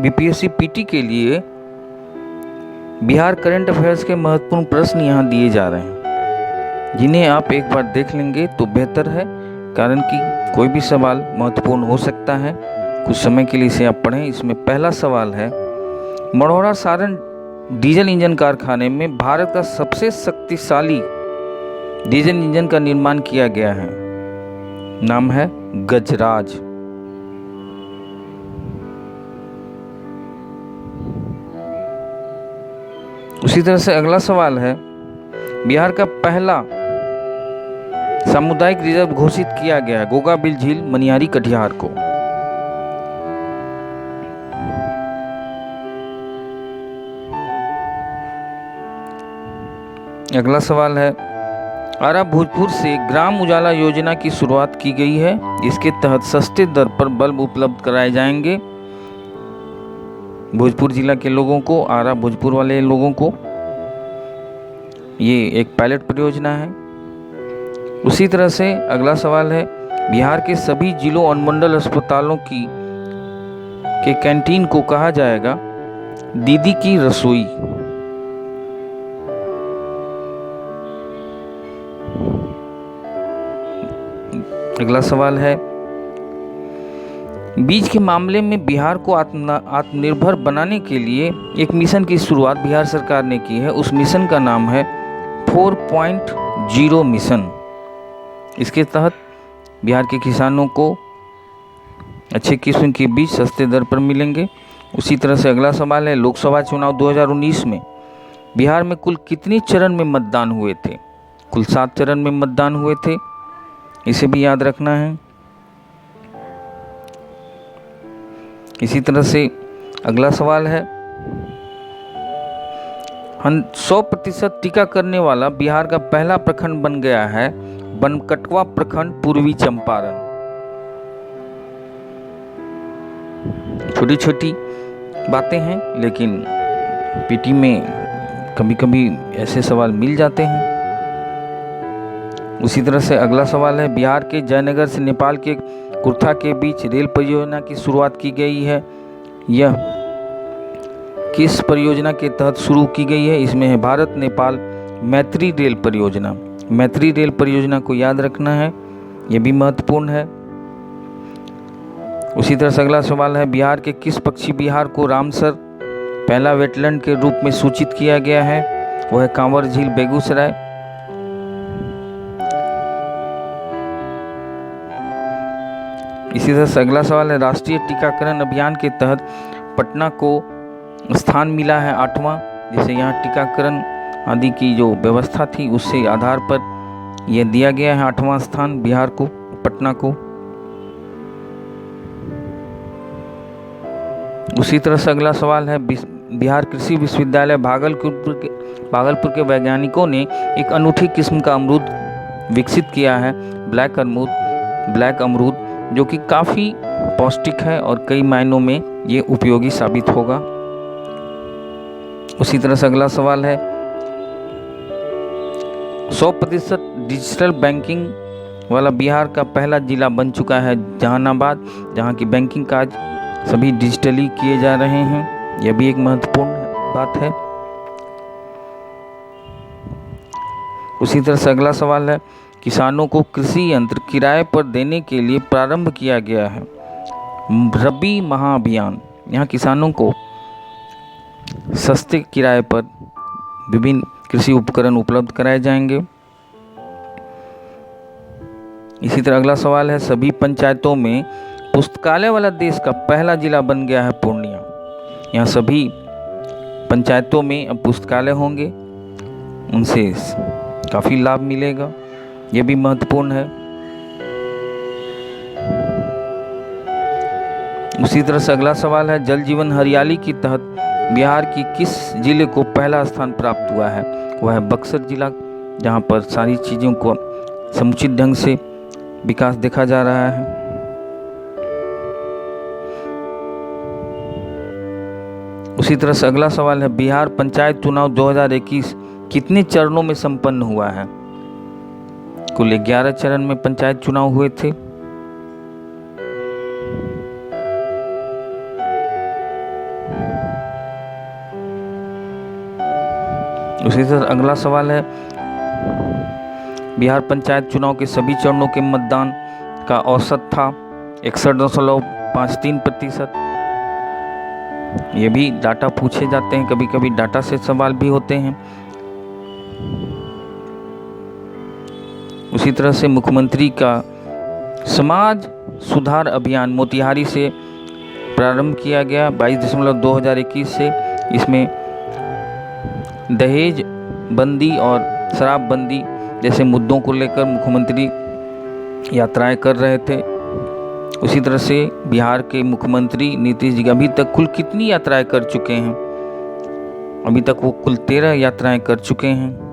BPSC PT के लिए Bihar current affairs के महत्वपूर्ण प्रश्न यहाँ दिए जा रहे हैं, जिन्हें आप एक बार देख लेंगे तो बेहतर है, कारण कि कोई भी सवाल महत्वपूर्ण हो सकता है। कुछ समय के लिए इसे आप पढ़ें। इसमें पहला सवाल है, मढ़ौरा सारण डीजल इंजन कारखाने में भारत का सबसे शक्तिशाली डीजल इंजन का निर्माण किया गया है। नाम है गजराज। उसी तरह से अगला सवाल है, बिहार का पहला सामुदायिक रिजर्व घोषित किया गया है गोगाबिल झील मनिहारी कटिहार को। अगला सवाल है, आरा भोजपुर से ग्राम उजाला योजना की शुरुआत की गई है। इसके तहत सस्ते दर पर बल्ब उपलब्ध कराए जाएंगे भोजपुर जिला के लोगों को, आरा भोजपुर वाले लोगों को। ये एक पायलट परियोजना है। उसी तरह से अगला सवाल है, बिहार के सभी जिलों और मंडल अस्पतालों के कैंटीन को कहा जाएगा दीदी की रसोई। अगला सवाल है, बीज के मामले में बिहार को आत्मनिर्भर बनाने के लिए एक मिशन की शुरुआत बिहार सरकार ने की है। उस मिशन का नाम है 4.0 मिशन। इसके तहत बिहार के किसानों को अच्छे किस्म के बीज सस्ते दर पर मिलेंगे। उसी तरह से अगला सवाल है, लोकसभा चुनाव 2019 में बिहार में कुल कितने चरण में मतदान हुए थे? कुल 7 चरण में मतदान हुए थे, इसे भी याद रखना है। इसी तरह से अगला सवाल है, 100% टीका करने वाला बिहार का पहला प्रखंड बन गया है बनकटवा प्रखंड, पूर्वी चंपारण। छोटी छोटी बातें हैं, लेकिन पीटी में कभी कभी ऐसे सवाल मिल जाते हैं। उसी तरह से अगला सवाल है, बिहार के जयनगर से नेपाल के कुर्था के बीच रेल परियोजना की शुरुआत की गई है। यह किस परियोजना के तहत शुरू की गई है? इसमें है भारत नेपाल मैत्री रेल परियोजना। मैत्री रेल परियोजना को याद रखना है, यह भी महत्वपूर्ण है। उसी तरह से अगला सवाल है, बिहार के किस पक्षी विहार को रामसर पहला वेटलैंड के रूप में सूचित किया गया है? वह है कांवर झील, बेगूसराय। इसी तरह से अगला सवाल है, राष्ट्रीय टीकाकरण अभियान के तहत पटना को स्थान मिला है 8वां। जैसे यहाँ टीकाकरण आदि की जो व्यवस्था थी उससे आधार पर यह दिया गया है 8वां स्थान बिहार को, पटना को। उसी तरह से अगला सवाल है, बिहार कृषि विश्वविद्यालय भागलपुर के वैज्ञानिकों ने एक अनूठी किस्म का अमरूद विकसित किया है, ब्लैक अमरूद, जो कि काफ़ी पौष्टिक है और कई मायनों में ये उपयोगी साबित होगा। उसी तरह से अगला सवाल है, 100% डिजिटल बैंकिंग वाला बिहार का पहला जिला बन चुका है जहानाबाद, जहां की बैंकिंग काज सभी डिजिटली किए जा रहे हैं। यह भी एक महत्वपूर्ण बात है। उसी तरह से अगला सवाल है, किसानों को कृषि यंत्र किराए पर देने के लिए प्रारंभ किया गया है रबी महाअभियान। यहाँ किसानों को सस्ते किराए पर विभिन्न कृषि उपकरण उपलब्ध कराए जाएंगे। इसी तरह अगला सवाल है, सभी पंचायतों में पुस्तकालय वाला देश का पहला जिला बन गया है पूर्णिया। यहाँ सभी पंचायतों में अब पुस्तकालय होंगे, उनसे काफ़ी लाभ मिलेगा, यह भी महत्वपूर्ण है। उसी तरह से अगला सवाल है, जल जीवन हरियाली के तहत बिहार की किस जिले को पहला स्थान प्राप्त हुआ है? वह है बक्सर जिला, जहां पर सारी चीज़ों को समुचित ढंग से विकास देखा जा रहा है। उसी तरह से अगला सवाल है, बिहार पंचायत चुनाव 2021 कितने चरणों में संपन्न हुआ है? कुल 11 चरण में पंचायत चुनाव हुए थे। उसी तरह अगला सवाल है, बिहार पंचायत चुनाव के सभी चरणों के मतदान का औसत था 61.53%। ये भी डाटा पूछे जाते हैं, कभी कभी डाटा से सवाल भी होते हैं। उसी तरह से मुख्यमंत्री का समाज सुधार अभियान मोतिहारी से प्रारंभ किया गया 22/2021 से। इसमें दहेज बंदी और शराबबंदी जैसे मुद्दों को लेकर मुख्यमंत्री यात्राएं कर रहे थे। उसी तरह से बिहार के मुख्यमंत्री नीतीश जी अभी तक कुल कितनी यात्राएं कर चुके हैं? अभी तक वो कुल 13 यात्राएं कर चुके हैं।